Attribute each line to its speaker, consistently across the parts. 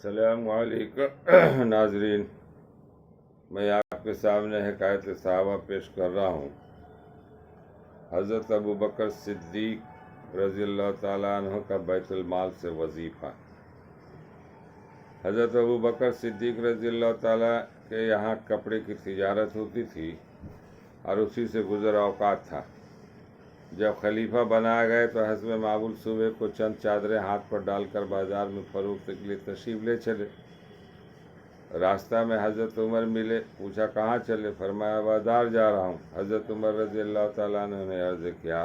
Speaker 1: السلام علیکم ناظرین، میں آپ کے سامنے حکایت صحابہ پیش کر رہا ہوں۔ حضرت ابوبکر صدیق رضی اللہ تعالیٰ عنہ کا بیت المال سے وظیفہ۔ حضرت ابوبکر صدیق رضی اللہ تعالیٰ کے یہاں کپڑے کی تجارت ہوتی تھی اور اسی سے گزر اوقات تھا۔ جب خلیفہ بنائے گئے تو حسب معمول صبح کو چند چادریں ہاتھ پر ڈال کر بازار میں فروخت کے لیے تشریف لے چلے۔ راستہ میں حضرت عمر ملے، پوچھا کہاں چلے؟ فرمایا بازار جا رہا ہوں۔ حضرت عمر رضی اللہ تعالیٰ عنہ نے عرض کیا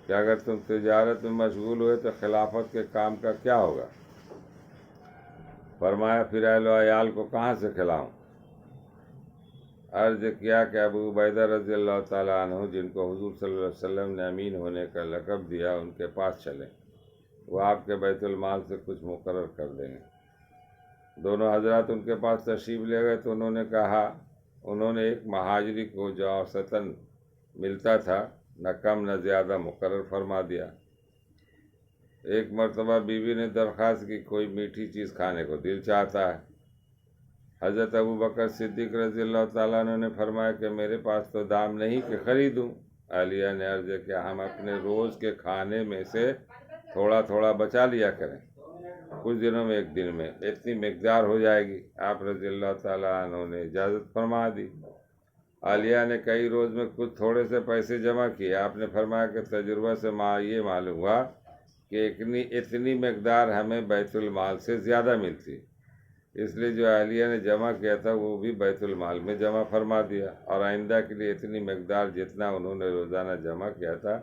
Speaker 1: کہ اگر تم تجارت میں مشغول ہوئے تو خلافت کے کام کا کیا ہوگا؟ فرمایا پھر اہل و عیال کو کہاں سے کھلاؤں؟ عرض کیا کہ ابو عبیدہ رضی اللہ تعالیٰ عنہ جن کو حضور صلی اللہ علیہ وسلم نے امین ہونے کا لقب دیا، ان کے پاس چلیں، وہ آپ کے بیت المال سے کچھ مقرر کر دیں گے۔ دونوں حضرات ان کے پاس تشریف لے گئے تو انہوں نے ایک مہاجری کو جو اوسطاً ملتا تھا نہ کم نہ زیادہ مقرر فرما دیا۔ ایک مرتبہ بیوی نے درخواست کی کوئی میٹھی چیز کھانے کو دل چاہتا ہے۔ حضرت ابوبکر صدیق رضی اللہ تعالیٰ عنہ نے فرمایا کہ میرے پاس تو دام نہیں کہ خریدوں۔ اہلیہ نے عرض کیا ہم اپنے روز کے کھانے میں سے تھوڑا تھوڑا بچا لیا کریں، کچھ دنوں میں ایک دن میں اتنی مقدار ہو جائے گی۔ آپ رضی اللہ تعالیٰ عنہ نے اجازت فرما دی۔ اہلیہ نے کئی روز میں کچھ تھوڑے سے پیسے جمع کیے۔ آپ نے فرمایا کہ تجربہ سے یہ معلوم ہوا کہ اتنی مقدار ہمیں بیت المال سے زیادہ ملتی، اس لیے جو اہلیہ نے جمع کیا تھا وہ بھی بیت المال میں جمع فرما دیا، اور آئندہ کے لیے اتنی مقدار جتنا انہوں نے روزانہ جمع کیا تھا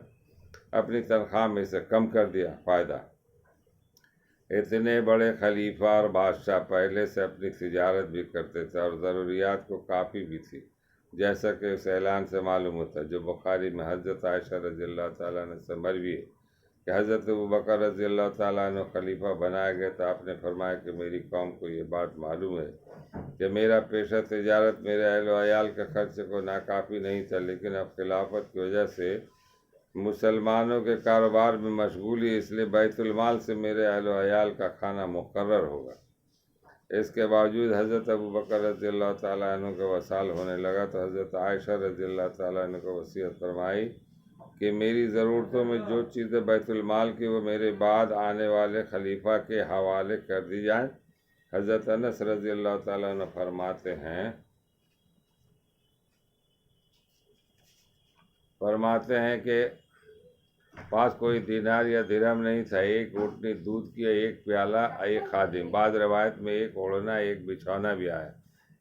Speaker 1: اپنی تنخواہ میں سے کم کر دیا۔ فائدہ: اتنے بڑے خلیفہ اور بادشاہ پہلے سے اپنی تجارت بھی کرتے تھے اور ضروریات کو کافی بھی تھی، جیسا کہ اس اعلان سے معلوم ہوتا ہے جو بخاری میں حضرت عائشہ رضی اللہ تعالیٰ عنہ سے مروی ہے کہ حضرت ابوبکر رضی اللہ تعالیٰ عنہ خلیفہ بنائے گئے تو آپ نے فرمایا کہ میری قوم کو یہ بات معلوم ہے کہ میرا پیشہ تجارت میرے اہل و عیال کے خرچے کو ناکافی نہیں تھا، لیکن اب خلافت کی وجہ سے مسلمانوں کے کاروبار میں مشغولی، اس لیے بیت المال سے میرے اہل و عیال کا کھانا مقرر ہوگا۔ اس کے باوجود حضرت ابوبکر رضی اللہ تعالیٰ عنہ کا وصال ہونے لگا تو حضرت عائشہ رضی اللہ تعالیٰ عنہ کو وصیت فرمائی کہ میری ضرورتوں میں جو چیزیں بیت المال کی وہ میرے بعد آنے والے خلیفہ کے حوالے کر دی جائیں۔ حضرت انس رضی اللہ تعالیٰ عنہ فرماتے ہیں کہ پاس کوئی دینار یا درہم نہیں تھا، ایک اونٹنی دودھ کی، ایک پیالہ، ایک خادم، بعض روایت میں ایک اوڑھنا، ایک بچھونا بھی آیا۔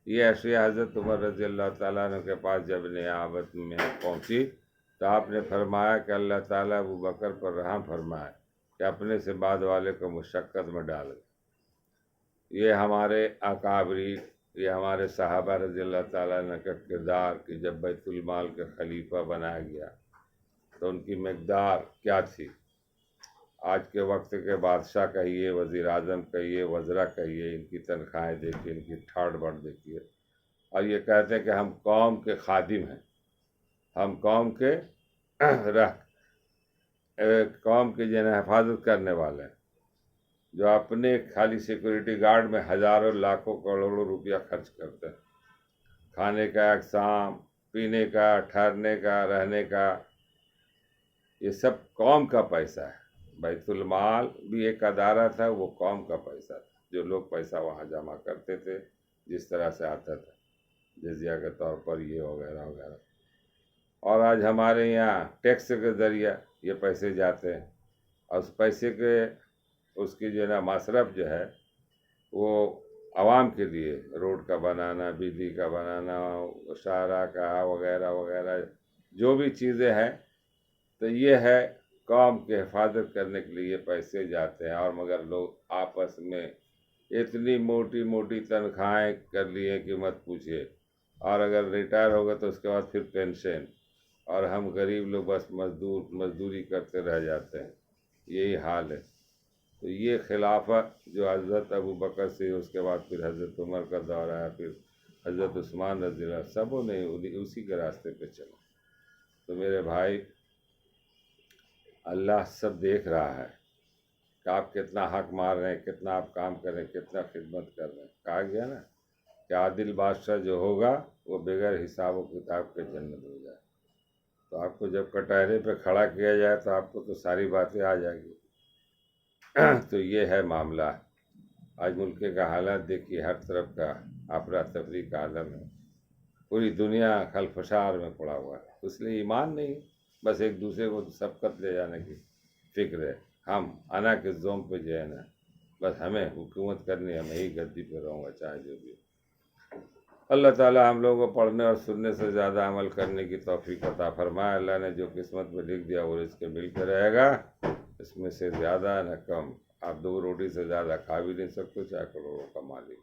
Speaker 1: یہ اشیاء حضرت عمر رضی اللہ تعالیٰ عنہ کے پاس جب نیابت میں پہنچی تو آپ نے فرمایا کہ اللہ تعالیٰ ابوبکر پر رحم فرمائے کہ اپنے سے بعد والے کو مشقت میں ڈالے۔ یہ ہمارے اکابرین، یہ ہمارے صحابہ رضی اللہ تعالیٰ عنہ کا کردار کہ جب بیت المال کا خلیفہ بنایا گیا تو ان کی مقدار کیا تھی۔ آج کے وقت کے بادشاہ کہیے، وزیر اعظم کہیے، وزراء کہیے، ان کی تنخواہیں دیکھیے، ان کی ٹھاٹ بڑھ دیکھیے، اور یہ کہتے ہیں کہ ہم قوم کے خادم ہیں، ہم قوم کے قوم کی حفاظت کرنے والے ہیں، جو اپنے خالی سیکورٹی گارڈ میں ہزاروں لاکھوں کروڑوں روپیہ خرچ کرتے ہیں، کھانے کا اقسام، پینے کا، ٹھہرنے کا، رہنے کا، یہ سب قوم کا پیسہ ہے۔ بیت المال بھی ایک ادارہ تھا، وہ قوم کا پیسہ تھا، جو لوگ پیسہ وہاں جمع کرتے تھے جس طرح سے آتا تھا، جزیہ کے طور پر یہ وغیرہ وغیرہ۔ اور آج ہمارے یہاں ٹیکس کے ذریعہ یہ پیسے جاتے ہیں، اور اس پیسے کے اس کی جو ہے نا مصرف جو ہے وہ عوام کے لیے، روڈ کا بنانا، بجلی کا بنانا، شاہراہ کا وغیرہ وغیرہ جو بھی چیزیں ہیں، تو یہ ہے قوم کی حفاظت کرنے کے لیے یہ پیسے جاتے ہیں۔ اور مگر لوگ آپس میں اتنی موٹی موٹی تنخواہیں کر لیے کہ مت پوچھیے، اور اگر ریٹائر ہوگا تو اس کے بعد پھر پینشن، اور ہم غریب لوگ بس مزدوری کرتے رہ جاتے ہیں، یہی حال ہے۔ تو یہ خلافت جو حضرت ابوبکر سے، اس کے بعد پھر حضرت عمر کا دور آیا، پھر حضرت عثمان رضی اللہ، سبوں نے اسی کے راستے پہ چلا۔ تو میرے بھائی، اللہ سب دیکھ رہا ہے، کہ آپ کتنا حق مار رہے ہیں، کتنا آپ کام کر رہے ہیں، کتنا خدمت کر رہے ہیں۔ کہا گیا نا کہ عادل بادشاہ جو ہوگا وہ بغیر حساب و کتاب کے جنت ہو جائے۔ تو آپ کو جب کٹہرے پہ کھڑا کیا جائے تو آپ کو تو ساری باتیں آ جائیں گی۔ تو یہ ہے معاملہ۔ آج ملک کا حالات دیکھیے، ہر طرف کا افراتفری کا عالم ہے، پوری دنیا خلفشار میں پڑا ہوا ہے۔ اس لیے ایمان نہیں، بس ایک دوسرے کو سبقت لے جانے کی فکر ہے۔ ہم انا کے زوم پہ جو ہے نا، بس ہمیں حکومت کرنی ہے، میں ہی گدی پہ رہوں گا چاہے جو بھی ہو۔ اللہ تعالیٰ ہم لوگوں کو پڑھنے اور سننے سے زیادہ عمل کرنے کی توفیق عطا فرمائے۔ اللہ نے جو قسمت میں لکھ دیا وہ اس کے مل کے رہے گا، اس میں سے زیادہ نہ کم۔ آپ 2 روٹی سے زیادہ کھا بھی نہیں سکتے، چاہے کروڑوں کا مالک،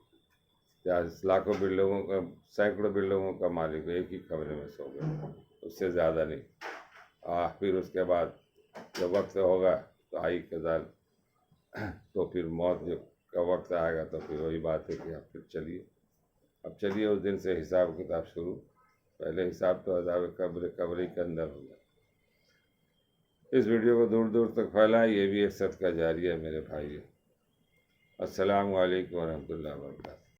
Speaker 1: چاہے لاکھوں بلڈنگوں کا، سینکڑوں بلڈنگوں کا مالک، ایک ہی کمرے میں سو گئے، اس سے زیادہ نہیں۔ پھر اس کے بعد جب وقت ہوگا تو آئی کذال، تو پھر موت جب کا وقت آئے گا تو پھر وہی بات ہے کہ اب چلیے اس دن سے حساب کتاب شروع۔ پہلے حساب تو عذاب قبر کے اندر ہوگا۔ اس ویڈیو کو دور دور تک پھیلائیں، یہ بھی ایک صدقہ جاریہ ہے میرے بھائی۔ السلام علیکم ورحمۃ اللہ وبرکاتہ۔